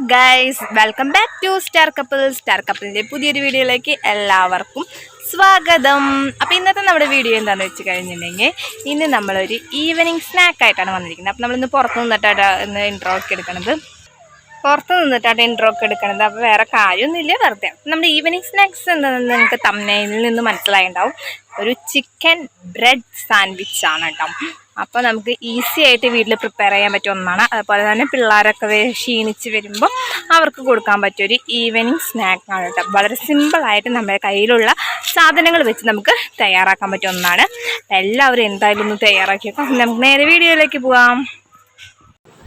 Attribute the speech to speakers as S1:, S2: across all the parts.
S1: Guys, welcome back to star കപ്പിളിൻ്റെ പുതിയൊരു വീഡിയോയിലേക്ക് എല്ലാവർക്കും സ്വാഗതം. അപ്പോൾ ഇന്നത്തെ നമ്മുടെ വീഡിയോ എന്താണെന്ന് വെച്ച് കഴിഞ്ഞിട്ടുണ്ടെങ്കിൽ ഇന്ന് നമ്മളൊരു ഈവനിങ് സ്നാക്കായിട്ടാണ് വന്നിരിക്കുന്നത്. അപ്പോൾ നമ്മളിന്ന് പുറത്ത് നിന്നിട്ടാണ് ഇൻട്രോ ഒക്കെ എടുക്കണത്. അപ്പോൾ വേറെ കാര്യമൊന്നുമില്ല, വെറുതെ നമ്മുടെ ഈവനിങ് സ്നാക്സ് എന്താണെന്ന് നിങ്ങൾക്ക് തംബ്നെയിലിൽ നിന്ന് മനസ്സിലായിട്ടുണ്ടാവും. ഒരു ചിക്കൻ ബ്രെഡ് സാൻഡ്വിച്ച് ആണ് കേട്ടോ. അപ്പോൾ നമുക്ക് ഈസി ആയിട്ട് വീട്ടിൽ പ്രിപ്പയർ ചെയ്യാൻ പറ്റിയ ഒന്നാണ്. അതുപോലെ തന്നെ പിള്ളേരൊക്കെ ക്ഷീണിച്ച് വരുമ്പോൾ അവർക്ക് കൊടുക്കാൻ പറ്റിയൊരു ഈവനിങ് സ്നാക്കാണ് കേട്ടോ. വളരെ സിമ്പിളായിട്ട് നമ്മുടെ കയ്യിലുള്ള സാധനങ്ങൾ വെച്ച് നമുക്ക് തയ്യാറാക്കാൻ പറ്റിയ ഒന്നാണ്. എല്ലാവരും എന്തായാലും ഒന്ന് തയ്യാറാക്കി വെക്കാം. നമുക്ക് നേരെ വീഡിയോയിലേക്ക് പോകാം.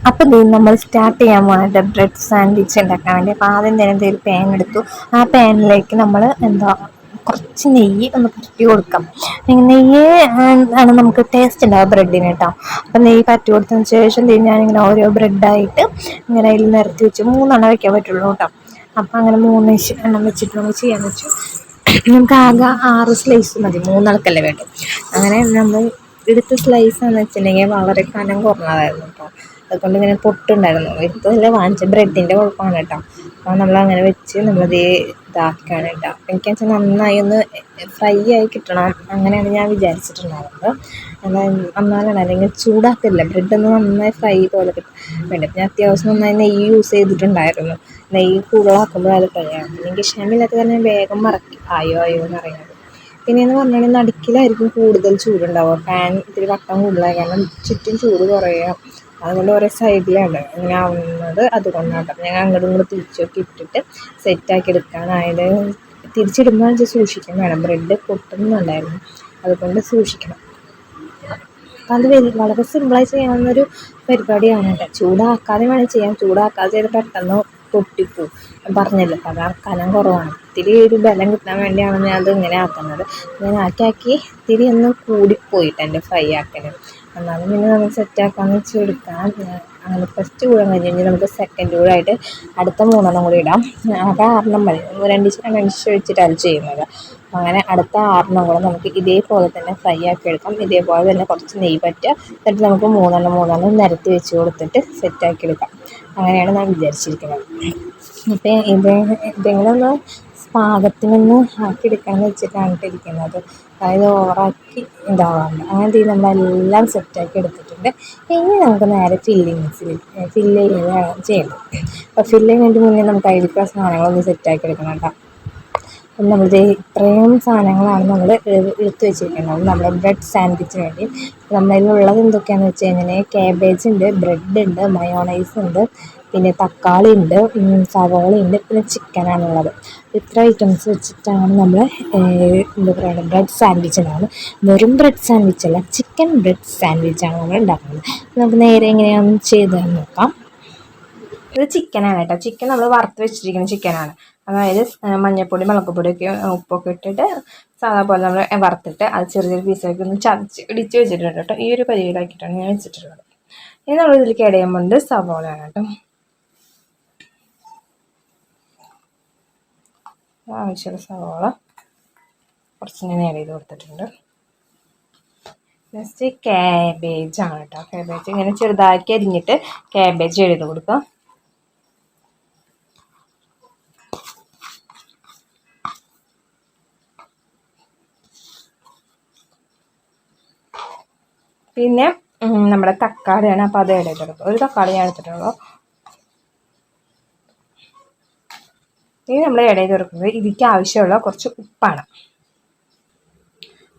S2: അപ്പോൾ നമ്മൾ സ്റ്റാർട്ട് ചെയ്യാൻ പോകുന്നത് ബ്രെഡ് സാൻഡ്വിച്ച് ഉണ്ടാക്കാൻ വേണ്ടി. അപ്പോൾ ആദ്യം തന്നെ ഒരു പാൻ എടുത്തു. ആ പാനിലേക്ക് നമ്മൾ കുറച്ച് നെയ്യ് ഒന്ന് പറ്റി കൊടുക്കാം. നെയ്യ് ആണ് നമുക്ക് ടേസ്റ്റ് ഉണ്ടാവുക ബ്രെഡിന് കേട്ടോ. അപ്പം നെയ്യ് പറ്റി കൊടുത്തതിന് ശേഷം ഞാനിങ്ങനെ ഓരോ ബ്രെഡായിട്ട് ഇങ്ങനെ അതിൽ നിരത്തി വെച്ച് 3 എണ്ണം വയ്ക്കാൻ പറ്റുള്ളൂ കേട്ടോ. അപ്പം അങ്ങനെ 3 എണ്ണം വെച്ചിട്ട് നമുക്ക് ചെയ്യാൻ വെച്ചു. നമുക്ക് ആകെ 6 സ്ലൈസ് മതി, 3 ആൾക്കല്ലേ വേണ്ടു. അങ്ങനെ നമ്മൾ എടുത്ത സ്ലൈസ് എന്ന് വെച്ചിട്ടുണ്ടെങ്കിൽ വളരെ കനം കുറഞ്ഞതായിരുന്നു കേട്ടോ. അതുകൊണ്ട് ഇങ്ങനെ പൊട്ടുണ്ടായിരുന്നു. ഇതല്ല വാങ്ങിച്ച ബ്രെഡിൻ്റെ കുഴപ്പമാണ് കേട്ടോ. അപ്പോൾ നമ്മളങ്ങനെ വെച്ച് നമ്മളത് ഇതാക്കുകയാണ് കേട്ടോ. എനിക്ക് വെച്ചാൽ നന്നായി ഒന്ന് ഫ്രൈ ആയി കിട്ടണം, അങ്ങനെയാണ് ഞാൻ വിചാരിച്ചിട്ടുണ്ടായിരുന്നത്. എന്നാലാണ്, അല്ലെങ്കിൽ ചൂടാക്കില്ല, ബ്രെഡൊന്ന് നന്നായി ഫ്രൈ പോലെ കിട്ടും വേണ്ട. ഞാൻ അത്യാവശ്യം നന്നായി നെയ്യ് യൂസ് ചെയ്തിട്ടുണ്ടായിരുന്നു. നെയ്യ് കൂടുതലാക്കുമ്പോൾ അത് കഴിയാണ്. എനിക്ക് ക്ഷമയില്ലാത്ത കാരണം വേഗം ആയോ എന്നറിയാം. പിന്നെയെന്ന് പറഞ്ഞാൽ നടുക്കിലായിരിക്കും കൂടുതൽ ചൂടുണ്ടാവുക. പാൻ ഇത്തിരി വട്ടം കൂടുതലായി കാരണം ചുറ്റും ചൂട് കുറയുക. അതുകൊണ്ട് ഓരോ സൈഡിലാണ് ഇങ്ങനെ ആവുന്നത്. അതുകൊണ്ടാണ് ഞാൻ അങ്ങോട്ടും ഇങ്ങോട്ട് തിരിച്ചൊക്കെ ഇട്ടിട്ട് സെറ്റാക്കി എടുക്കാനായത്. തിരിച്ചിടുമ്പോൾ സൂക്ഷിക്കാൻ വേണം, ബ്രെഡ് പൊട്ടുന്നുണ്ടായിരുന്നു, അതുകൊണ്ട് സൂക്ഷിക്കണം. അപ്പം അത് വളരെ സിമ്പിളായി ചെയ്യാവുന്നൊരു പരിപാടിയാണ് കേട്ടോ. ചൂടാക്കാതെ വേണം ചെയ്യാൻ. ചൂടാക്കാതെ ചെയ്ത് പെട്ടെന്ന് പൊട്ടിപ്പോവും. ഞാൻ പറഞ്ഞില്ല, കാരണം കനം കുറവാണ്. ഇത്തിരി ഒരു ബലം കിട്ടാൻ വേണ്ടിയാണ് ഞാൻ അത് ഇങ്ങനെ ആക്കുന്നത്. ഞാൻ ആക്കി ഇത്തിരി ഒന്ന് കൂടിപ്പോയിട്ട് എൻ്റെ ഫ്രൈ ആക്കല്. എന്നാലും പിന്നെ നമുക്ക് സെറ്റാക്കാമെന്ന് വെച്ച് എടുക്കാം. അങ്ങനെ ഫസ്റ്റ് കൂടെ കഴിഞ്ഞ് നമുക്ക് സെക്കൻഡ് കൂടെ ആയിട്ട് അടുത്ത 3 എണ്ണം കൂടി ഇടാം. ആകെ 6 എണ്ണം മതി, 2 വെച്ചിട്ടാണ് ചെയ്യുന്നത്. അങ്ങനെ അടുത്ത 6 എണ്ണം കൂടെ നമുക്ക് ഇതേപോലെ തന്നെ ഫ്രൈ ആക്കി എടുക്കാം. ഇതേപോലെ തന്നെ കുറച്ച് നെയ്യ് പറ്റുക, എന്നിട്ട് നമുക്ക് 3 എണ്ണം നിരത്തി വെച്ച് കൊടുത്തിട്ട് സെറ്റാക്കി എടുക്കാം. അങ്ങനെയാണ് ഞാൻ വിചാരിച്ചിരിക്കുന്നത്. അപ്പം ഇതെങ്ങനെ പാകത്തിനൊന്ന് ആക്കിയെടുക്കാമെന്ന് വെച്ചിട്ടാണ് ഇരിക്കുന്നത്. അതായത് ഓവറാക്കി ഇതാവാറുണ്ട്. അങ്ങനെ നമ്മളെല്ലാം സെറ്റാക്കി എടുത്തിട്ടുണ്ട്. ഇനി നമുക്ക് നേരെ ഫില്ല് ചെയ്യണം. അപ്പോൾ ഫില്ല് ചെയ്യുന്നതിന് മുന്നേ നമുക്ക് അതിലേക്കുള്ള സാധനങ്ങളൊന്ന് സെറ്റാക്കി എടുക്കണം കേട്ടോ. അപ്പം നമ്മളിത് ഇത്രയും സാധനങ്ങളാണ് നമ്മൾ എടുത്ത് വെച്ചിരിക്കുന്നത് നമ്മുടെ ബ്രെഡ് സാൻഡ്വിച്ചിന് വേണ്ടി. നമ്മളിലുള്ളത് എന്തൊക്കെയാണെന്ന് വെച്ച് കഴിഞ്ഞാൽ കാബേജ് ഉണ്ട്, ബ്രെഡ് ഉണ്ട്, മയോണൈസ് ഉണ്ട്, പിന്നെ തക്കാളി ഉണ്ട്, സവോള ഉണ്ട്, പിന്നെ ചിക്കനാണുള്ളത്. ഇത്ര ഐറ്റംസ് വെച്ചിട്ടാണ് നമ്മൾ എന്താ പറയുക ബ്രെഡ് സാൻഡ്വിച്ച് ഉണ്ടാകുന്നത്. വെറും ബ്രെഡ് സാൻഡ്വിച്ച് അല്ല, ചിക്കൻ ബ്രെഡ് സാൻഡ്വിച്ചാണ് നമ്മൾ ഉണ്ടാക്കുന്നത്. നമുക്ക് നേരെ എങ്ങനെയാണെന്ന് ചെയ്ത് നോക്കാം. ഇത് ചിക്കനാണ് കേട്ടോ. ചിക്കൻ നമ്മൾ വറുത്ത് വെച്ചിരിക്കുന്ന ചിക്കനാണ്. അതായത് മഞ്ഞൾപ്പൊടി, മുളകുപൊടിയൊക്കെ ഉപ്പൊക്കെ ഇട്ടിട്ട് സാധാ പോലെ നമ്മൾ വറുത്തിട്ട് അത് ചെറിയ പീസാക്കി ഒന്ന് ഇടിച്ച് വെച്ചിട്ടുണ്ട് കേട്ടോ. ഈ ഒരു പരിപാടിയാക്കിയിട്ടാണ് ഞാൻ വെച്ചിട്ടുള്ളത്. ഇനി നമ്മൾ ഇതിലേക്ക് ആഡ് ചെയ്യാൻ പോകുന്നത് സവോളയാണ് കേട്ടോ. ആവശ്യമുള്ള സവോള കുറച്ച് ഞാൻ ആഡ് ചെയ്ത് കൊടുത്തിട്ടുണ്ട്. നെക്സ്റ്റ് ക്യാബേജാണ് കേട്ടോ. ക്യാബേജ് ഇങ്ങനെ ചെറുതാക്കി അരിഞ്ഞിട്ട് ക്യാബേജ് എഴുതി കൊടുക്കാം. പിന്നെ നമ്മുടെ തക്കാളിയാണ്, അപ്പോൾ അത് ഇടയിൽ കൊടുക്കും. ഒരു തക്കാളി ഞാൻ എടുത്തിട്ടുള്ളൂ. ഇനി നമ്മൾ ഇടയിൽ കൊടുക്കുന്നത് ഇതിലേക്ക് ആവശ്യമുള്ള കുറച്ച് ഉപ്പാണ്.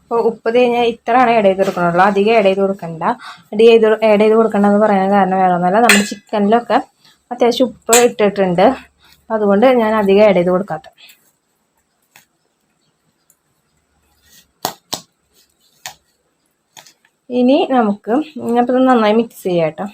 S2: അപ്പോൾ ഉപ്പ് കഴിഞ്ഞാൽ ഇത്രയാണ് ഇടയിൽ കൊടുക്കണുള്ളൂ, അധികം ഇടയിൽ കൊടുക്കണ്ട. ഇടയിൽ കൊടുക്കണ്ടെന്ന് പറയാൻ കാരണം വേറെ ഒന്നുമല്ല, നമ്മുടെ ചിക്കനിലൊക്കെ അത്യാവശ്യം ഉപ്പ് ഇട്ടിട്ടുണ്ട്. അതുകൊണ്ട് ഞാൻ അധികം ഇടയിൽ കൊടുക്കാത്ത. ഇനി നമുക്ക് അപ്പോൾ നന്നായി മിക്സ് ചെയ്യാം കേട്ടോ.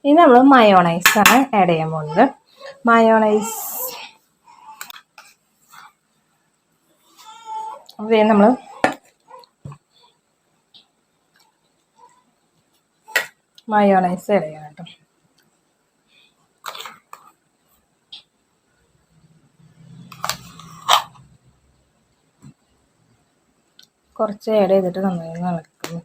S2: ഇനി നമ്മൾ മയോണൈസാണ് ആഡ് ചെയ്യാൻ പോകുന്നത്. മയോണൈസ് നമ്മൾ
S1: മയോണൈസ് ആഡ് ചെയ്യണം കേട്ടോ. കുറച്ച് ആഡ് ചെയ്തിട്ട് നന്നായി ഇളക്കുന്നു.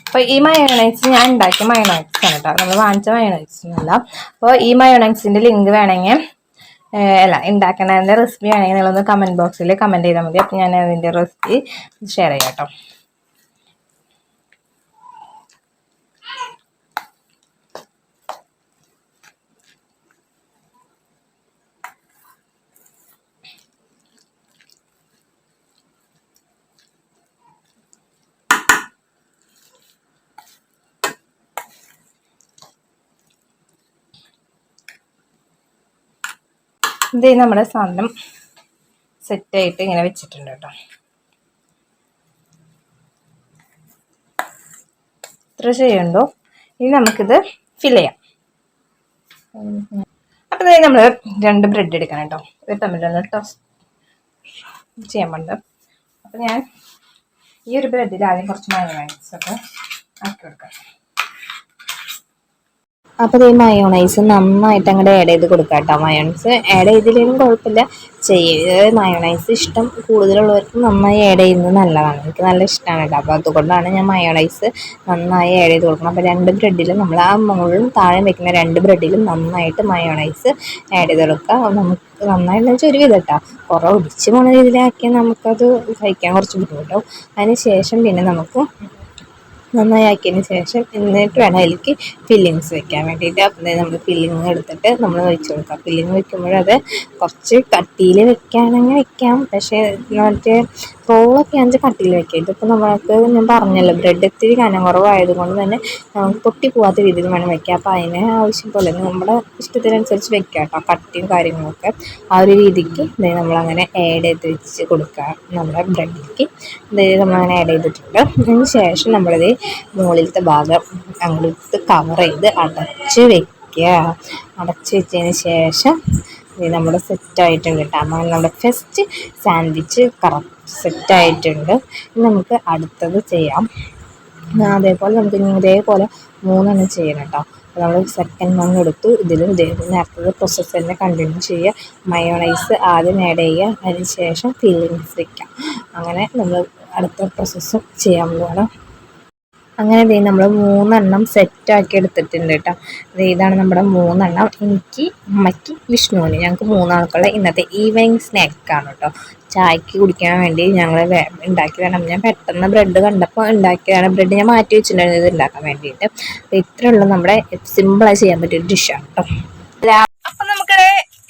S1: അപ്പോൾ ഈ മയോണൈസ് ഞാൻ ഉണ്ടാക്കിയ മയോണൈസ് ആണ് കേട്ടോ, നമ്മൾ വാങ്ങിച്ച മയോണൈസൊന്നുമല്ല. അപ്പോൾ ഈ മയോണൈസിൻ്റെ ലിങ്ക് വേണമെങ്കിൽ ഉണ്ടാക്കണതിൻ്റെ റെസിപ്പി വേണമെങ്കിൽ നിങ്ങളൊന്ന് കമൻറ്റ് ബോക്സിൽ കമൻറ്റ് ചെയ്താൽ മതി. അപ്പോൾ ഞാൻ അതിൻ്റെ റെസിപ്പി ഷെയർ ചെയ്യാം കേട്ടോ. ഇത് നമ്മുടെ സാധനം സെറ്റായിട്ട് ഇങ്ങനെ വെച്ചിട്ടുണ്ട് കേട്ടോ. ഇത്ര ചെയ്യണ്ടോ. ഇനി നമുക്കിത് ഫില്ല് ചെയ്യാം. അപ്പോൾ നമ്മൾ 2 ബ്രെഡ് എടുക്കണം കേട്ടോ. ഇവർ തമ്മിലൊന്ന് ടോസ്റ്റ് ചെയ്യാൻ പാടില്ല. അപ്പോൾ ഞാൻ ഈ ഒരു ബ്രെഡിൽ ആദ്യം കുറച്ച് മയോണൈസൊക്കെ ആക്കി കൊടുക്കാം.
S2: അപ്പോൾ ഈ മയോണൈസ് നന്നായിട്ട് അങ്ങോട്ട് ആഡ് ചെയ്ത് കൊടുക്കാം കേട്ടോ. മയോണൈസ് ആഡ് ചെയ്തില്ലെങ്കിലും കുഴപ്പമില്ല, മയോണൈസ് ഇഷ്ടം കൂടുതലുള്ളവർക്ക് നന്നായി ആഡ് ചെയ്യുന്നത് നല്ലതാണ്. എനിക്ക് നല്ല ഇഷ്ടമാണ് കേട്ടോ. അപ്പോൾ അതുകൊണ്ടാണ് ഞാൻ മയോണൈസ് നന്നായി ആഡ് ചെയ്ത് കൊടുക്കണം. അപ്പോൾ 2 ബ്രെഡിലും നമ്മൾ ആ മുകളിലും താഴെ വെക്കുന്ന 2 ബ്രെഡിലും നന്നായിട്ട് മയോണൈസ് ആഡ് ചെയ്ത് കൊടുക്കുക. നമുക്ക് നന്നായിട്ട് വെച്ചാൽ ഒരു വിധം കേട്ടോ, കുറേ ഒടിച്ച് പോണ രീതിയിലാക്കിയാൽ നമുക്കത് കഴിക്കാൻ കുറച്ച് ബുദ്ധിമുട്ടാവും. അതിന് ശേഷം പിന്നെ നമുക്ക് നന്നായി ആക്കിയതിന് ശേഷം എന്നിട്ട് വേണം അതിലേക്ക് ഫില്ലിങ്സ് വെക്കാൻ വേണ്ടിയിട്ട്. അപ്പം നമ്മൾ ഫില്ലിങ് എടുത്തിട്ട് നമ്മൾ വെച്ച് കൊടുക്കാം. ഫില്ലിങ് വെക്കുമ്പോഴത് കുറച്ച് കട്ടിയിൽ വെക്കുകയാണെങ്കിൽ വെക്കാം, പക്ഷേ മറ്റേ റോളൊക്കെ ആണെങ്കിൽ കട്ടിയിൽ വെക്കാം. ഇതിപ്പോൾ നമ്മൾക്ക് ഞാൻ പറഞ്ഞല്ലോ, ബ്രെഡ് ഇത്തിരി കനം കുറവായതുകൊണ്ട് തന്നെ നമുക്ക് പൊട്ടി പോകാത്ത രീതിയിൽ വേണം വെക്കാം. അപ്പോൾ അതിന് ആവശ്യം പോലെ നമ്മുടെ ഇഷ്ടത്തിനനുസരിച്ച് വെക്കാം കേട്ടോ. കട്ടിയും കാര്യങ്ങളൊക്കെ ആ ഒരു രീതിക്ക് നമ്മളങ്ങനെ ആഡ് ചെയ്ത് വെച്ച് കൊടുക്കുക നമ്മുടെ ബ്രെഡിലേക്ക്. നമ്മളങ്ങനെ ആഡ് ചെയ്തിട്ടുണ്ട്. അതിന് ശേഷം നമ്മളിത് മുകളിലത്തെ ഭാഗം അങ്ങോട്ട് കവർ ചെയ്ത് അടച്ച് വെക്കുക. അടച്ച് വെച്ചതിന് ശേഷം ഇത് നമ്മുടെ സെറ്റായിട്ടുണ്ട് കേട്ടോ. നമ്മുടെ ഫസ്റ്റ് സാൻഡ്വിച്ച് കറക്റ്റ് സെറ്റായിട്ടുണ്ട്. ഇനി നമുക്ക് അടുത്തത് ചെയ്യാം. അതേപോലെ നമുക്ക് ഇതേപോലെ 3 ചെയ്യണം കേട്ടോ. നമ്മൾ സെക്കൻഡ് 1 എടുത്തു. ഇതിലും നേരത്തെ പ്രോസസ്സ് തന്നെ കണ്ടിന്യൂ ചെയ്യുക. മയോണൈസ് ആദ്യം ആഡ് ചെയ്യുക, അതിന് ശേഷം ഫില്ലിങ്സ് വയ്ക്കാം. അങ്ങനെ നമ്മൾ അടുത്ത പ്രോസസ്സ് ചെയ്യാൻ പോകണം. അങ്ങനെ നമ്മൾ 3 സെറ്റാക്കി എടുത്തിട്ടുണ്ട് കേട്ടോ. ഇതാണ് നമ്മുടെ 3. എനിക്ക്, അമ്മയ്ക്ക്, വിഷ്ണുവിന്, ഞങ്ങൾക്ക് 3 ആൾക്കുള്ള ഇന്നത്തെ ഈവനിങ് സ്നാക്കാണ് കേട്ടോ. ചായക്ക് കുടിക്കാൻ വേണ്ടി ഞങ്ങൾ ഉണ്ടാക്കിയതാണ്. ഞാൻ പെട്ടെന്ന് ബ്രെഡ് കണ്ടപ്പോൾ ഉണ്ടാക്കിയതാണ്. ബ്രെഡ് ഞാൻ മാറ്റി വെച്ചിട്ടുണ്ടായിരുന്നു ഇത് ഉണ്ടാക്കാൻ വേണ്ടിയിട്ട്. അപ്പോൾ ഇത്രയുള്ള നമ്മുടെ സിമ്പിളായി ചെയ്യാൻ പറ്റിയൊരു ഡിഷാണ് കേട്ടോ. അപ്പം നമുക്ക്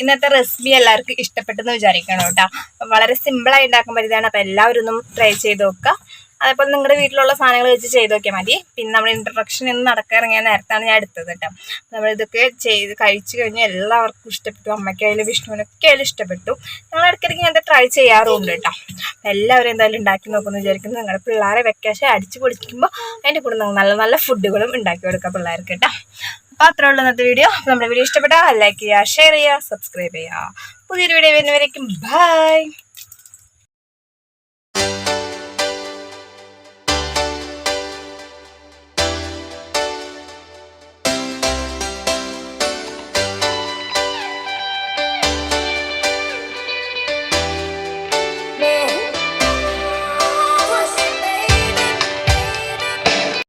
S2: ഇന്നത്തെ റെസിപ്പി എല്ലാവർക്കും ഇഷ്ടപ്പെട്ടെന്ന് വിചാരിക്കണം കേട്ടോ. വളരെ സിമ്പിളായി ഉണ്ടാക്കാൻ പറ്റിയതാണ്. അപ്പോൾ എല്ലാവരും ഒന്നും ട്രൈ ചെയ്ത് നോക്കുക. അതേപോലെ നിങ്ങളുടെ വീട്ടിലുള്ള സാധനങ്ങൾ വെച്ച് ചെയ്ത് നോക്കിയാൽ മതി. പിന്നെ നമ്മൾ ഇൻട്രൊഡക്ഷൻ എന്ന് നടക്കാനിറങ്ങിയ നേരത്താണ് ഞാൻ എടുത്തത് കേട്ടോ. നമ്മളിതൊക്കെ ചെയ്ത് കഴിച്ചു കഴിഞ്ഞാൽ എല്ലാവർക്കും ഇഷ്ടപ്പെട്ടു. അമ്മയ്ക്കായാലും വിഷ്ണുവിനൊക്കെ ആയാലും ഇഷ്ടപ്പെട്ടു. ഞങ്ങൾ ഇടയ്ക്കിടയ്ക്ക് ഞാൻ ട്രൈ ചെയ്യാറുമുണ്ട് കേട്ടോ. എല്ലാവരും എന്തായാലും ഉണ്ടാക്കി നോക്കുമെന്ന് വിചാരിക്കുന്നു. നിങ്ങളുടെ പിള്ളേരെ വെക്കേഷൻ അടിച്ച് പൊളിക്കുമ്പോൾ അതിൻ്റെ കൂടെ നല്ല നല്ല ഫുഡുകളും ഉണ്ടാക്കി കൊടുക്കുക പിള്ളേർക്ക് കേട്ടോ. അപ്പോൾ അത്രേ ഉള്ളൂ ഇന്നത്തെ വീഡിയോ. നമ്മുടെ വീഡിയോ ഇഷ്ടപ്പെട്ടാൽ ലൈക്ക് ചെയ്യുക, ഷെയർ ചെയ്യുക, സബ്സ്ക്രൈബ് ചെയ്യുക. പുതിയൊരു വീഡിയോ വരുന്നവരേക്കും ബൈ.